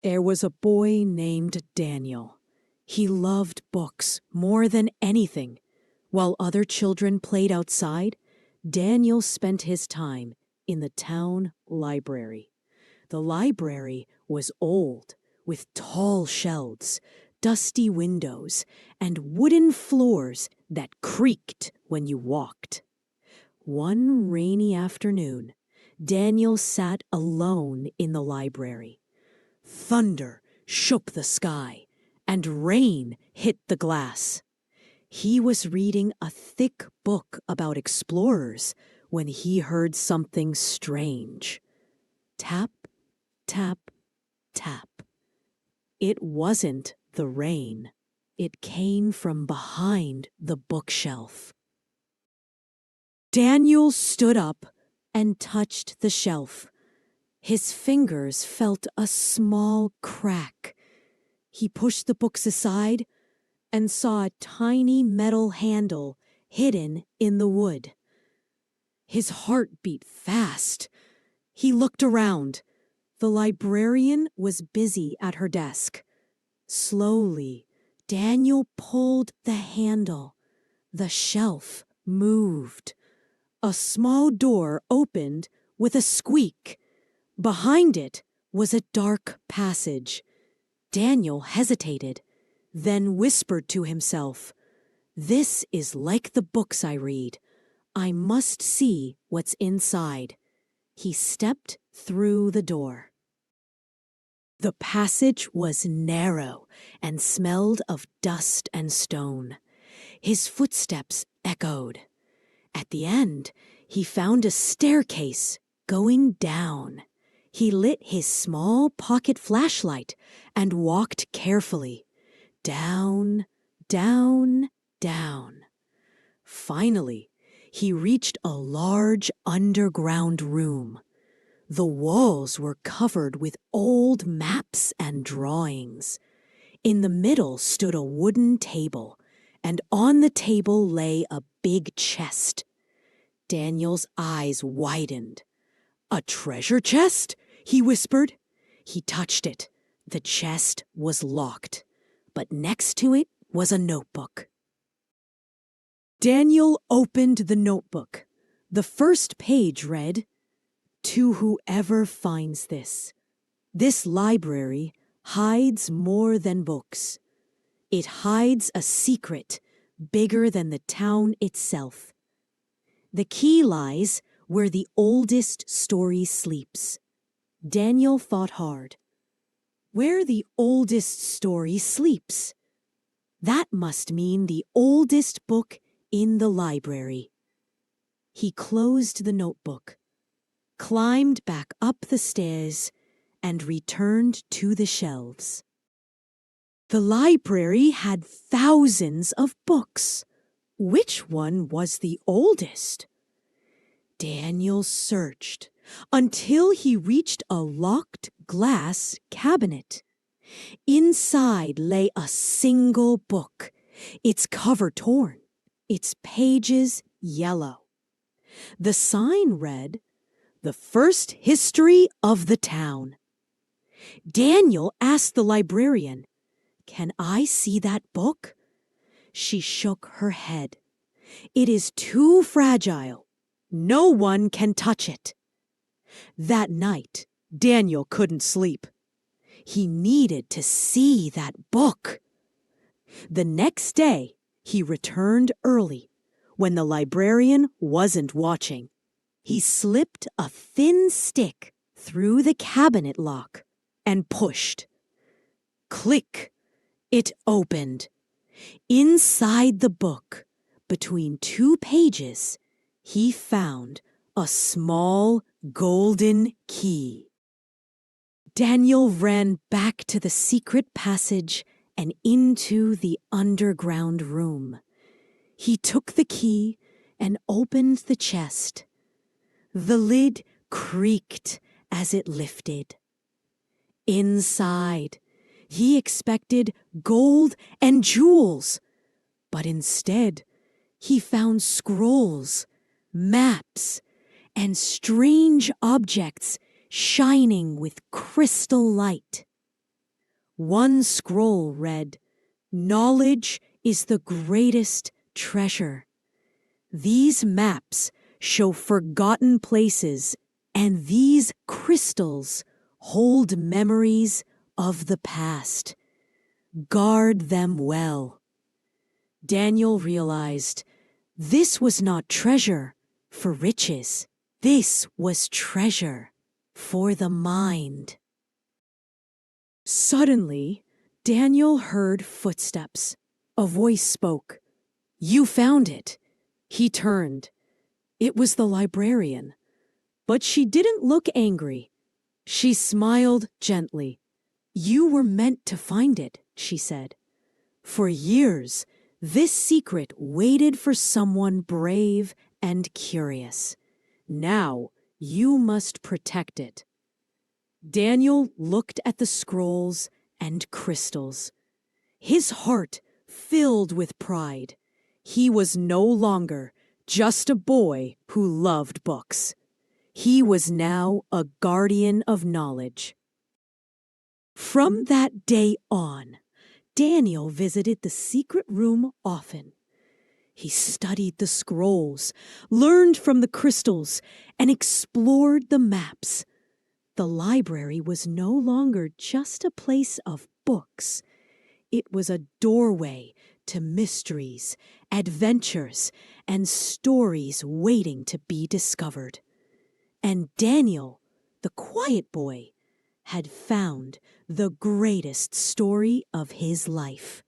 There was a boy named Daniel. He loved books more than anything. While other children played outside, Daniel spent his time in the town library. The library was old, with tall shelves, dusty windows, and wooden floors that creaked when you walked. One rainy afternoon, Daniel sat alone in the library. Thunder shook the sky, and rain hit the glass. He was reading a thick book about explorers when he heard something strange. Tap, tap, tap. It wasn't the rain. It came from behind the bookshelf. Daniel stood up and touched the shelf. His fingers felt a small crack. He pushed the books aside and saw a tiny metal handle hidden in the wood. His heart beat fast. He looked around. The librarian was busy at her desk. Slowly, Daniel pulled the handle. The shelf moved. A small door opened with a squeak. Behind it was a dark passage. Daniel hesitated, then whispered to himself, "This is like the books I read. I must see what's inside." He stepped through the door. The passage was narrow and smelled of dust and stone. His footsteps echoed. At the end, he found a staircase going down. He lit his small pocket flashlight and walked carefully. Down, down, down. Finally, he reached a large underground room. The walls were covered with old maps and drawings. In the middle stood a wooden table, and on the table lay a big chest. Daniel's eyes widened. "A treasure chest?" he whispered. He touched it. The chest was locked, but next to it was a notebook. Daniel opened the notebook. The first page read, "To whoever finds this. This library hides more than books. It hides a secret bigger than the town itself. The key lies where the oldest story sleeps." Daniel thought hard. Where the oldest story sleeps? That must mean the oldest book in the library. He closed the notebook, climbed back up the stairs, and returned to the shelves. The library had thousands of books. Which one was the oldest? Daniel searched until he reached a locked glass cabinet. Inside lay a single book, its cover torn, its pages yellow. The sign read, "The First History of the Town." Daniel asked the librarian, "Can I see that book?" She shook her head. "It is too fragile. No one can touch it." That night, Daniel couldn't sleep. He needed to see that book. The next day, he returned early, when the librarian wasn't watching. He slipped a thin stick through the cabinet lock and pushed. Click! It opened. Inside the book, between two pages, he found a small golden key. Daniel ran back to the secret passage and into the underground room. He took the key and opened the chest. The lid creaked as it lifted. Inside, he expected gold and jewels, but instead, he found scrolls, maps, and strange objects shining with crystal light. One scroll read, "Knowledge is the greatest treasure." These maps show forgotten places, and these crystals hold memories of the past. Guard them well. Daniel realized this was not treasure for riches. This was treasure for the mind. Suddenly, Daniel heard footsteps. A voice spoke. "You found it." He turned. It was the librarian. But she didn't look angry. She smiled gently. "You were meant to find it," she said. "For years, this secret waited for someone brave and curious. Now, you must protect it." Daniel looked at the scrolls and crystals. His heart filled with pride. He was no longer just a boy who loved books. He was now a guardian of knowledge. From that day on, Daniel visited the secret room often. He studied the scrolls, learned from the crystals, and explored the maps. The library was no longer just a place of books. It was a doorway to mysteries, adventures, and stories waiting to be discovered. And Daniel, the quiet boy, had found the greatest story of his life.